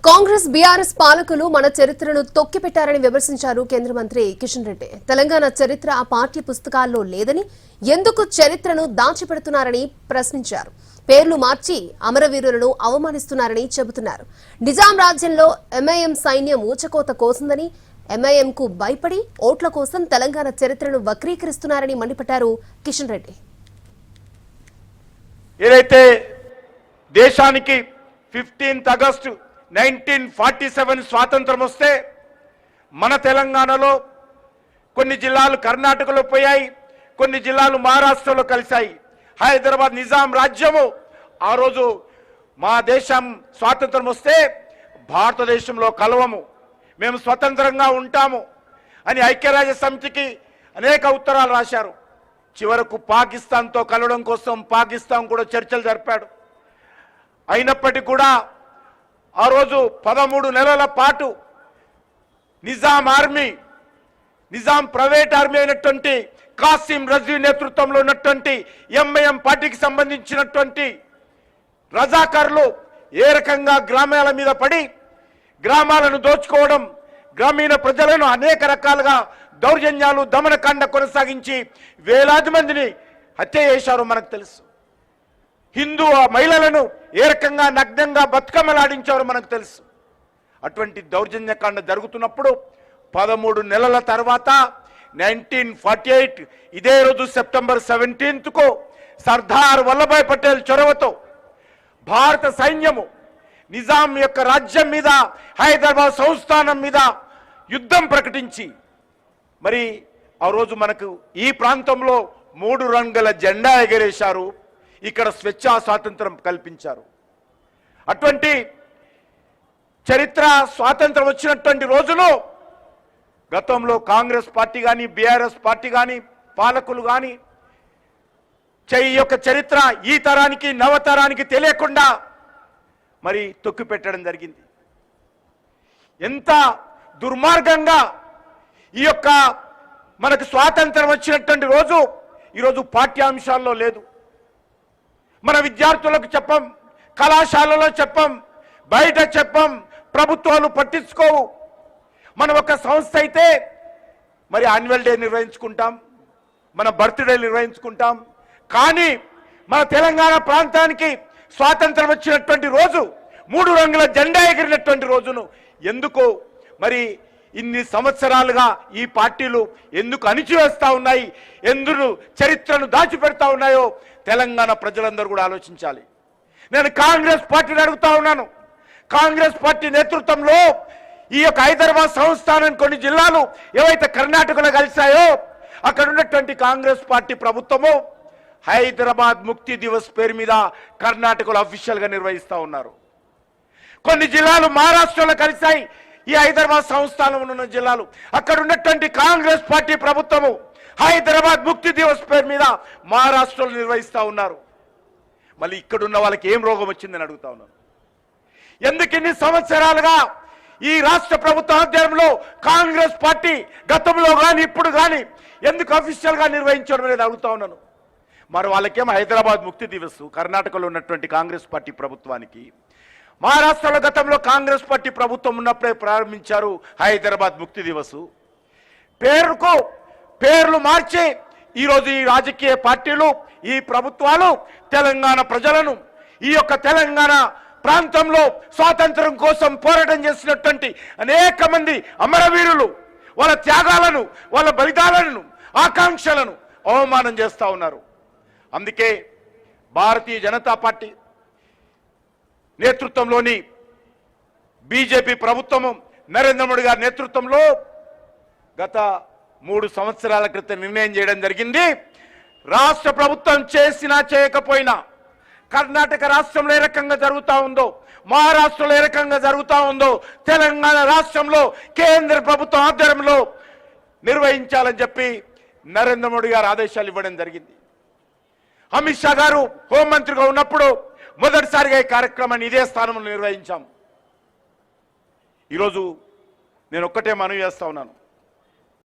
Congress BRS పాలకులు మన చరిత్రను తొక్కిపెట్టారని విమర్శించారు కేంద్ర మంత్రి కిషన్ రెడ్డి. తెలంగాణ చరిత్ర ఆ పార్టీ పుస్తకాల్లో లేదని, ఎందుకు చరిత్రను దాచిపెడుతున్నారని ప్రశ్నించారు. పేర్లు మార్చి అమరవీరులను అవమానిస్తున్నారని చెబుతున్నారు. నిజాం రాజ్యంలో ఎంఐఎం సైన్యం ఊచకోత కోసిందని, ఎంఐఎంకు భయపడి ఓట్ల కోసం తెలంగాణ చరిత్రను వక్రీకరిస్తున్నారని మండిపడ్డారు కిషన్ రెడ్డి. ఏదైతే దేశానికి 15 ఆగస్టు 1947 స్వాతంత్రం వస్తే మన తెలంగాణలో కొన్ని జిల్లాలు కర్ణాటకలో పోయాయి, కొన్ని జిల్లాలు మహారాష్ట్రలో కలిశాయి. హైదరాబాద్ నిజాం రాజ్యము ఆ రోజు మా దేశం స్వాతంత్రం వస్తే భారతదేశంలో కలవము, మేము స్వతంత్రంగా ఉంటాము అని ఐక్యరాజ్య సమితికి అనేక ఉత్తరాలు రాశారు. చివరకు పాకిస్తాన్తో కలవడం కోసం పాకిస్తాన్ కూడా చర్చలు జరిపాడు. అయినప్పటికీ కూడా ఆ రోజు 13 నెలల పాటు Nizam army, Nizam private army అయినటువంటి కాసిం రజ్వీ నేతృత్వంలో ఉన్నటువంటి ఎంఐఎం పార్టీకి సంబంధించినటువంటి రజాకారులు ఏ రకంగా గ్రామాల మీద పడి గ్రామాలను దోచుకోవడం, గ్రామీణ ప్రజలను అనేక రకాలుగా దౌర్జన్యాలు దమనకాండ కొనసాగించి వేలాది మందిని హత్య చేశారో మనకు తెలుసు. హిందూ మహిళలను ఏ రకంగా నగ్నంగా బతుకమ్మలాడించారో మనకు తెలుసు. అటువంటి దౌర్జన్యకాండ జరుగుతున్నప్పుడు 13 నెలల తర్వాత 1948 ఇదే రోజు సెప్టెంబర్ 17కు సర్దార్ వల్లభాయ్ పటేల్ చొరవతో భారత సైన్యము నిజాం యొక్క రాజ్యం మీద, హైదరాబాద్ సంస్థానం మీద యుద్ధం ప్రకటించి మరి ఆ రోజు మనకు ఈ ప్రాంతంలో 3 రంగుల జెండా ఎగరేశారు. ఇక్కడ స్వేచ్ఛా స్వాతంత్రం కల్పించారు. అటువంటి చరిత్ర స్వాతంత్రం వచ్చినటువంటి రోజులో గతంలో కాంగ్రెస్ పార్టీ కానీ బీఆర్ఎస్ పార్టీ కానీ పాలకులు కానీ ఈ యొక్క చరిత్ర ఈ తరానికి నవతరానికి తెలియకుండా మరి తొక్కి పెట్టడం జరిగింది. ఎంత దుర్మార్గంగా ఈ యొక్క మనకు స్వాతంత్రం వచ్చినటువంటి రోజు ఈరోజు పాఠ్యాంశాల్లో లేదు. మన విద్యార్థులకు చెప్పం, కళాశాలలో చెప్పం, బయట చెప్పం, ప్రభుత్వాలు పట్టించుకోవు. మనం ఒక సంస్థ అయితే మరి యాన్యువల్ డే నిర్వహించుకుంటాం, మన బర్త్డే నిర్వహించుకుంటాం. కానీ మన తెలంగాణ ప్రాంతానికి స్వాతంత్రం వచ్చినటువంటి రోజు, 3 రంగుల జెండా ఎగిరినటువంటి రోజును ఎందుకు మరి ఇన్ని సంవత్సరాలుగా ఈ పార్టీలు ఎందుకు అణిచివేస్తా ఉన్నాయి, ఎందుకు చరిత్రను దాచిపెడతా ఉన్నాయో తెలంగాణ ప్రజలందరూ కూడా ఆలోచించాలి. నేను కాంగ్రెస్ పార్టీని అడుగుతా ఉన్నాను. కాంగ్రెస్ పార్టీ నేతృత్వంలో ఈ యొక్క హైదరాబాద్ సంస్థానం కొన్ని జిల్లాలు ఏవైతే కర్ణాటకలో కలిశాయో అక్కడ ఉన్నటువంటి కాంగ్రెస్ పార్టీ ప్రభుత్వము హైదరాబాద్ ముక్తి దివస్ పేరు మీద కర్ణాటకలో అఫీషియల్ గా నిర్వహిస్తా ఉన్నారు. కొన్ని జిల్లాలు మహారాష్ట్రలో కలిశాయి. ఈ హైదరాబాద్ సంస్థానంలో ఉన్న జిల్లాలు అక్కడ ఉన్నటువంటి కాంగ్రెస్ పార్టీ ప్రభుత్వము హైదరాబాద్ ముక్తి దివస్ పేరు మీద మహారాష్ట్రలో నిర్వహిస్తా ఉన్నారు. మళ్ళీ ఇక్కడున్న వాళ్ళకి ఏం రోగం వచ్చిందని అడుగుతా ఉన్నాను. ఎందుకు ఇన్ని సంవత్సరాలుగా ఈ రాష్ట్ర ప్రభుత్వ ఆధ్వర్యంలో కాంగ్రెస్ పార్టీ గతంలో కానీ ఇప్పుడు కానీ ఎందుకు అఫీషియల్ గా నిర్వహించడం అనేది అడుగుతా ఉన్నాను. మరి వాళ్ళకేమో హైదరాబాద్ ముక్తి దివస్ కర్ణాటకలో ఉన్నటువంటి కాంగ్రెస్ పార్టీ ప్రభుత్వానికి, మహారాష్ట్రలో గతంలో కాంగ్రెస్ పార్టీ ప్రభుత్వం ఉన్నప్పుడే ప్రారంభించారు హైదరాబాద్ ముక్తి దివస్. పేర్లు మార్చి ఈరోజు ఈ రాజకీయ పార్టీలు, ఈ ప్రభుత్వాలు తెలంగాణ ప్రజలను, ఈ యొక్క తెలంగాణ ప్రాంతంలో స్వాతంత్రం కోసం పోరాటం చేసినటువంటి అనేక మంది అమరవీరులు వాళ్ళ త్యాగాలను, వాళ్ళ బలిదానాలను, ఆకాంక్షలను అవమానం చేస్తూ ఉన్నారు. అందుకే భారతీయ జనతా పార్టీ నేతృత్వంలోని బీజేపీ ప్రభుత్వము నరేంద్ర మోడీ గారి నేతృత్వంలో గత 3 సంవత్సరాల క్రితం నిర్ణయం చేయడం జరిగింది. రాష్ట్ర ప్రభుత్వం చేసినా చేయకపోయినా కర్ణాటక రాష్ట్రంలో ఏ రకంగా జరుగుతూ ఉందో, మహారాష్ట్రలో ఏ రకంగా జరుగుతూ ఉందో తెలంగాణ రాష్ట్రంలో కేంద్ర ప్రభుత్వం ఆధ్వర్యంలో నిర్వహించాలని చెప్పి నరేంద్ర మోడీ గారు ఆదేశాలు ఇవ్వడం జరిగింది. అమిత్ షా గారు హోంమంత్రిగా ఉన్నప్పుడు మొదటిసారిగా ఈ కార్యక్రమాన్ని ఇదే స్థానంలో నిర్వహించాం. ఈరోజు నేను ఒక్కటే మనవి చేస్తా ఉన్నాను.